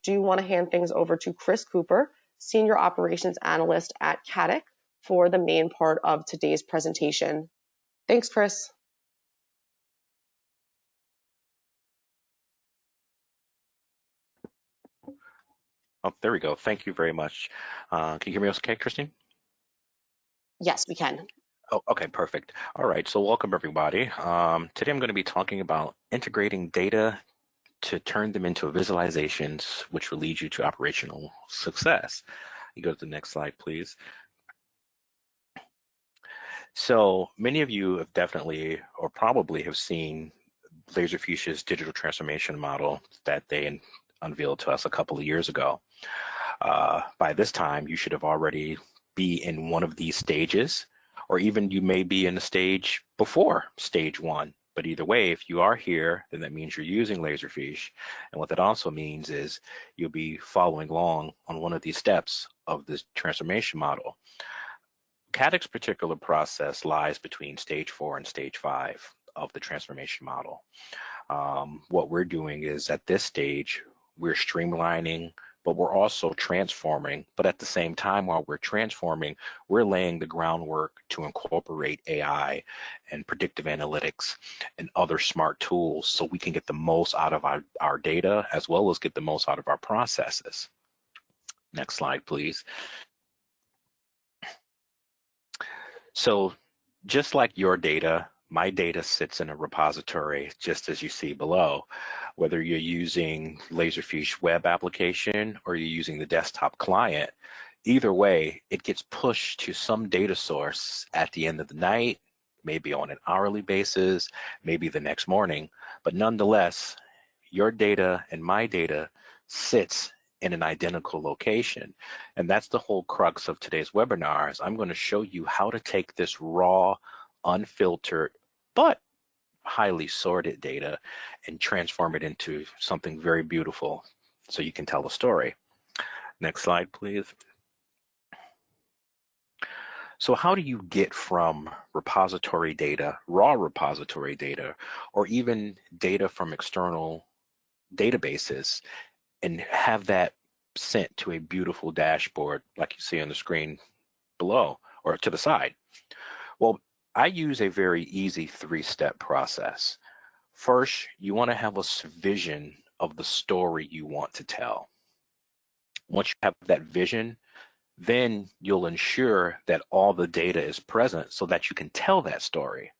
do want to hand things over to Chris Cooper, Senior Operations Analyst at CATIC, for the main part of today's presentation. Thanks, Chris. Oh, there we go. Thank you very much. Can you hear me okay, Christine? Yes, we can. Oh, okay, perfect. All right, so welcome everybody. Today I'm going to be talking about integrating data to turn them into visualizations, which will lead you to operational success. You go to the next slide, please. So many of you have definitely or probably have seen Laserfiche's digital transformation model that they unveiled to us a couple of years ago. By this time, you should have already be in one of these stages, or even you may be in a stage before stage one. But either way, if you are here, then that means you're using Laserfiche. And what that also means is you'll be following along on one of these steps of this transformation model. CATIC's particular process lies between stage 4 and stage 5 of the transformation model. What we're doing is at this stage, we're streamlining, but we're also transforming. But at the same time, while we're transforming, we're laying the groundwork to incorporate AI and predictive analytics and other smart tools so we can get the most out of our data as well as get the most out of our processes. Next slide, please. So just like your data, my data sits in a repository, just as you see below. Whether you're using Laserfiche web application or you're using the desktop client, either way, it gets pushed to some data source at the end of the night, maybe on an hourly basis, maybe the next morning. But nonetheless, your data and my data sits in an identical location. And that's the whole crux of today's webinar. Is I'm going to show you how to take this raw, unfiltered, but highly sorted data and transform it into something very beautiful so you can tell a story. Next slide, please. So how do you get from repository data, raw repository data, or even data from external databases and have that sent to a beautiful dashboard like you see on the screen below or to the side? Well, I use a very easy 3-step process. First, you want to have a vision of the story you want to tell. Once you have that vision, then you'll ensure that all the data is present so that you can tell that story.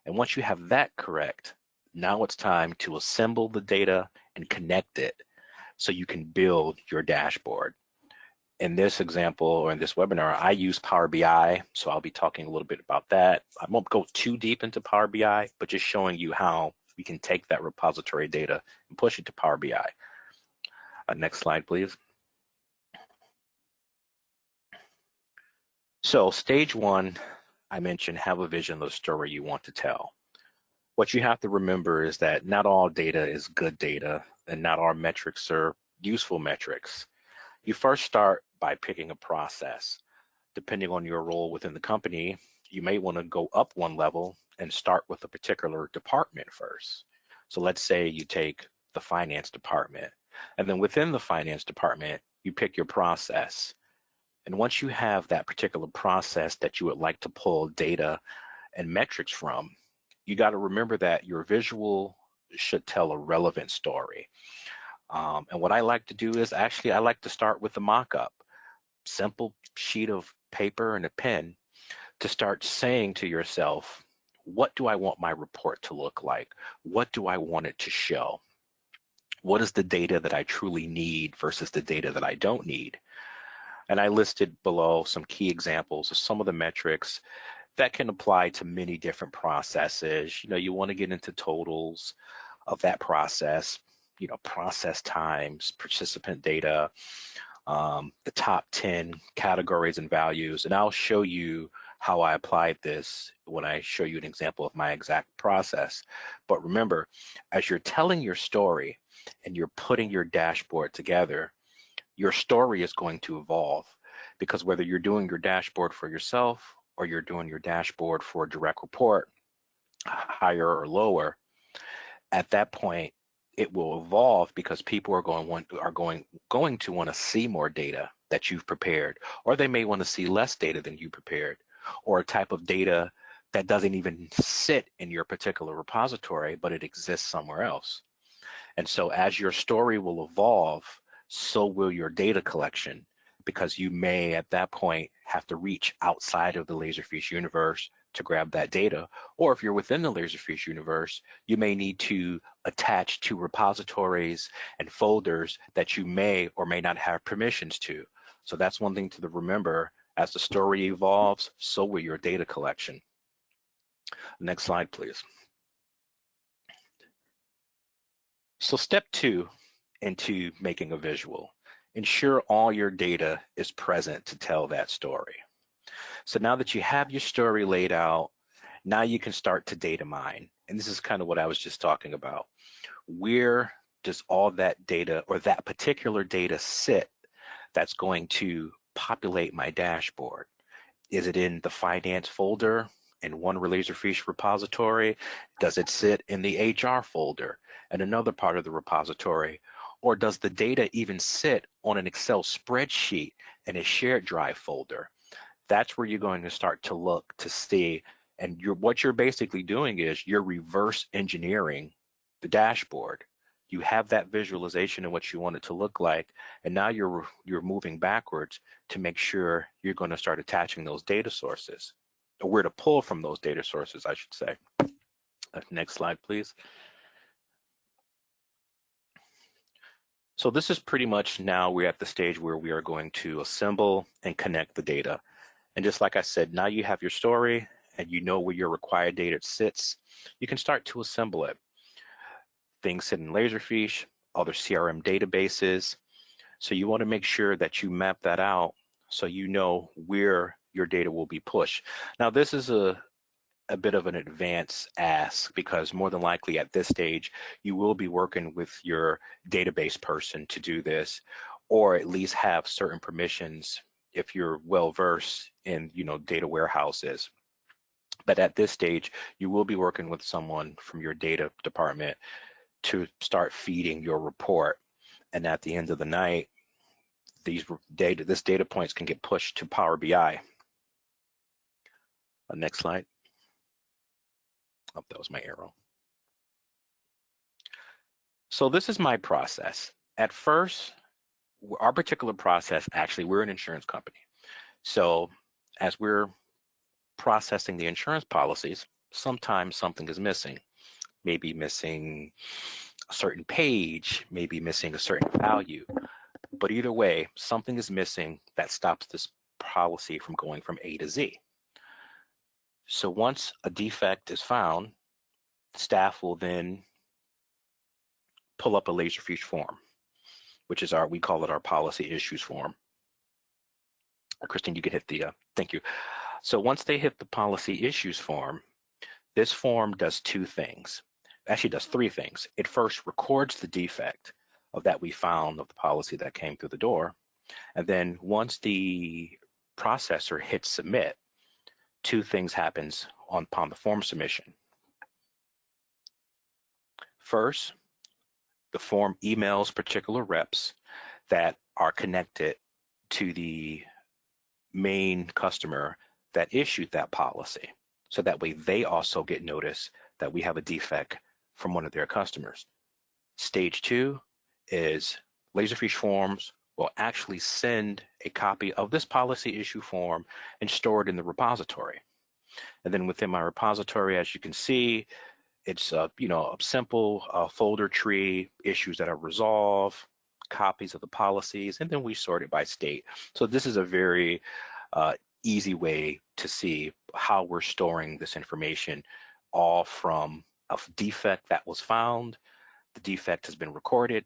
And once you have that correct, now it's time to assemble the data and connect it so you can build your dashboard. In this example or in this webinar, I use Power BI, so I'll be talking a little bit about that. I won't go too deep into Power BI, but just showing you how we can take that repository data and push it to Power BI. Next slide, please. So stage 1, I mentioned have a vision of the story you want to tell. What you have to remember is that not all data is good data and not all metrics are useful metrics. You first start by picking a process. Depending on your role within the company, you may want to go up one level and start with a particular department first. So let's say you take the finance department, and then within the finance department, you pick your process. And once you have that particular process that you would like to pull data and metrics from, you got to remember that your visual should tell a relevant story. And what I like to do is actually I like to start with a mock-up, simple sheet of paper and a pen to start saying to yourself, what do I want my report to look like? What do I want it to show? What is the data that I truly need versus the data that I don't need? And I listed below some key examples of some of the metrics that can apply to many different processes. You know, you want to get into totals of that process, you know, process times, participant data, the top 10 categories and values. And I'll show you how I applied this when I show you an example of my exact process. But remember, as you're telling your story and you're putting your dashboard together, your story is going to evolve, because whether you're doing your dashboard for yourself or you're doing your dashboard for a direct report, higher or lower, at that point, it will evolve because people are going to want to see more data that you've prepared, or they may want to see less data than you prepared, or a type of data that doesn't even sit in your particular repository, but it exists somewhere else. And so as your story will evolve, so will your data collection, because you may at that point have to reach outside of the Laserfish universe to grab that data. Or if you're within the Laserfish universe, you may need to attach to repositories and folders that you may or may not have permissions to. So that's one thing to remember. As the story evolves, so will your data collection. Next slide, please. So step 2 into making a visual. Ensure all your data is present to tell that story. So now that you have your story laid out, now you can start to data mine. And this is kind of what I was just talking about. Where does all that data or that particular data sit that's going to populate my dashboard? Is it in the finance folder in one Laserfish repository? Does it sit in the HR folder and another part of the repository? Or does the data even sit on an Excel spreadsheet in a shared drive folder? That's where you're going to start to look to see. And what you're basically doing is you're reverse engineering the dashboard. You have that visualization of what you want it to look like, and now you're moving backwards to make sure you're going to start attaching those data sources, or where to pull from those data sources, I should say. Next slide, please. So this is pretty much, now we're at the stage where we are going to assemble and connect the data. And just like I said, now you have your story and you know where your required data sits. You can start to assemble it. Things sit in Laserfish, other CRM databases. So you want to make sure that you map that out so you know where your data will be pushed. Now, this is a bit of an advanced ask, because more than likely at this stage, you will be working with your database person to do this, or at least have certain permissions if you're well versed in, data warehouses. But at this stage, you will be working with someone from your data department to start feeding your report. And at the end of the night, this data points can get pushed to Power BI. Next slide. Oh, that was my arrow. So this is my process. At first, our particular process, actually, we're an insurance company. So as we're processing the insurance policies, sometimes something is missing. Maybe missing a certain page, maybe missing a certain value. But either way, something is missing that stops this policy from going from A to Z. So once a defect is found, staff will then pull up a Laserfish form, which is we call it our policy issues form. Christine, you can hit the, thank you. So once they hit the policy issues form, this form does two things. Actually does three things. It first records the defect that we found of the policy that came through the door. And then once the processor hits submit, two things happens upon the form submission. First, the form emails particular reps that are connected to the main customer that issued that policy. So that way they also get notice that we have a defect from one of their customers. Stage 2 is Laserfish Forms will actually send a copy of this policy issue form and store it in the repository. And then within my repository, as you can see, it's a simple folder tree, issues that are resolved, copies of the policies, and then we sort it by state. So this is a very easy way to see how we're storing this information, all from a defect that was found. The defect has been recorded.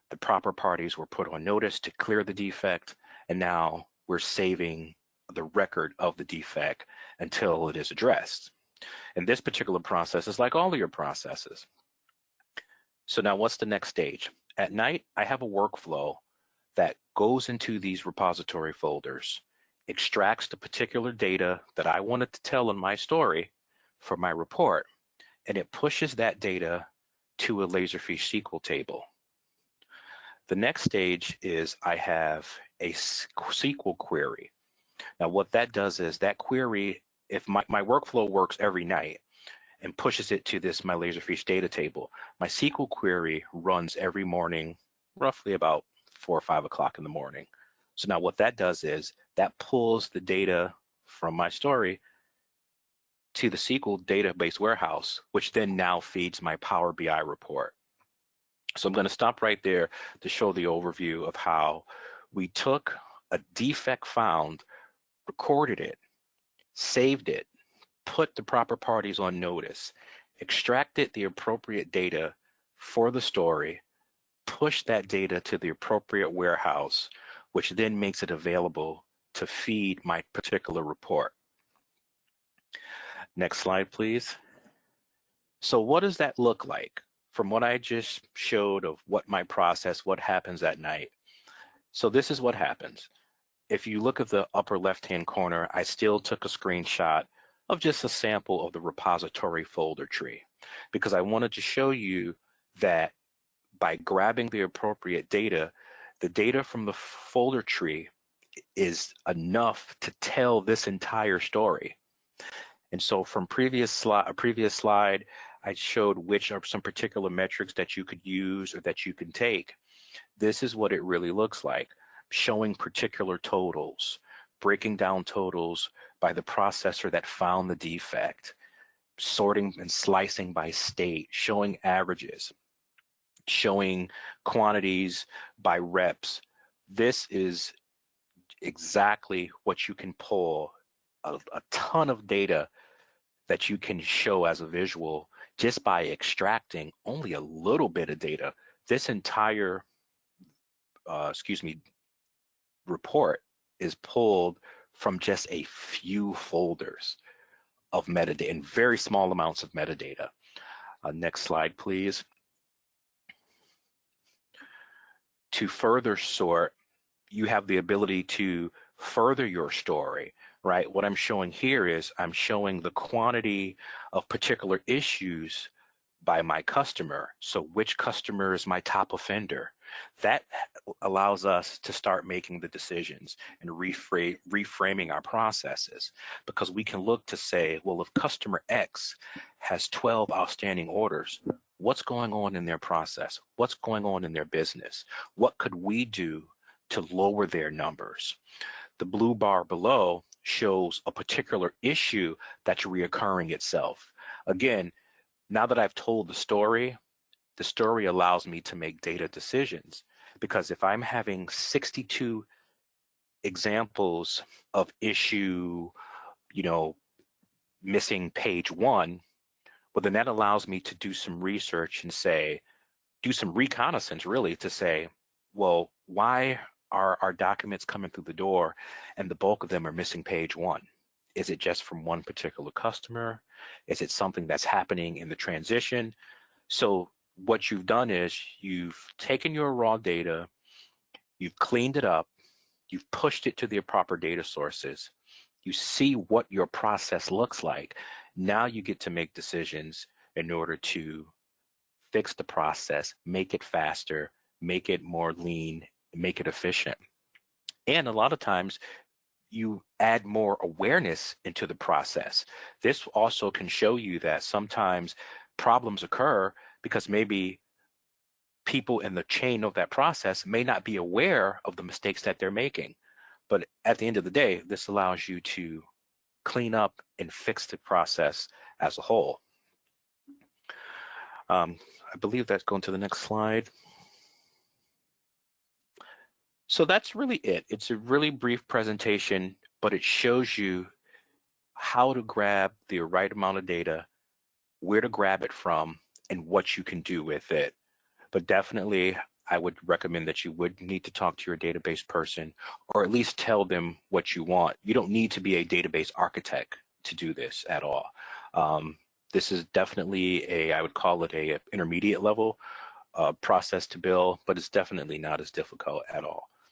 The proper parties were put on notice to clear the defect, and now we're saving the record of the defect until it is addressed. And this particular process is like all of your processes. So now what's the next stage? At night, I have a workflow that goes into these repository folders, extracts the particular data that I wanted to tell in my story for my report, and it pushes that data to a Laserfish SQL table. The next stage is I have a SQL query. Now what that does is that query, if my workflow works every night and pushes it to this my Laserfish data table, my SQL query runs every morning, roughly about 4 or 5 o'clock in the morning. So now what that does is that pulls the data from my story to the SQL database warehouse, which then now feeds my Power BI report. So I'm going to stop right there to show the overview of how we took a defect found, recorded it, saved it, put the proper parties on notice, extracted the appropriate data for the story, pushed that data to the appropriate warehouse, which then makes it available to feed my particular report. Next slide, please. So what does that look like? From what I just showed of what my process, what happens at night. So this is what happens. If you look at the upper left-hand corner, I still took a screenshot of just a sample of the repository folder tree because I wanted to show you that by grabbing the appropriate data, the data from the folder tree is enough to tell this entire story. And so from a previous slide, I showed which are some particular metrics that you could use or that you can take. This is what it really looks like, showing particular totals, breaking down totals by the processor that found the defect, sorting and slicing by state, showing averages, showing quantities by reps. This is exactly what you can pull, a ton of data that you can show as a visual just by extracting only a little bit of data. This entire, report is pulled from just a few folders of metadata and very small amounts of metadata. Next slide, please. To further sort, you have the ability to further your story, right? What I'm showing here is I'm showing the quantity of particular issues by my customer. So which customer is my top offender? That allows us to start making the decisions and reframing our processes, because we can look to say, well, if customer X has 12 outstanding orders, what's going on in their process? What's going on in their business? What could we do to lower their numbers? The blue bar below shows a particular issue that's reoccurring itself. Again, now that I've told the story allows me to make data decisions, because if I'm having 62 examples of issue, missing page 1, well, then that allows me to do some research and do some reconnaissance really to say, well, why are our documents coming through the door and the bulk of them are missing page 1? Is it just from one particular customer? Is it something that's happening in the transition? So what you've done is you've taken your raw data, you've cleaned it up, you've pushed it to the proper data sources, you see what your process looks like. Now you get to make decisions in order to fix the process, make it faster, make it more lean, make it efficient. And a lot of times you add more awareness into the process. This also can show you that sometimes problems occur because maybe people in the chain of that process may not be aware of the mistakes that they're making. But at the end of the day, this allows you to clean up and fix the process as a whole. I believe that's going to the next slide. So that's really it. It's a really brief presentation, but it shows you how to grab the right amount of data, where to grab it from, and what you can do with it. But definitely, I would recommend that you would need to talk to your database person, or at least tell them what you want. You don't need to be a database architect to do this at all. This is definitely I would call it a intermediate level process to build, but it's definitely not as difficult at all.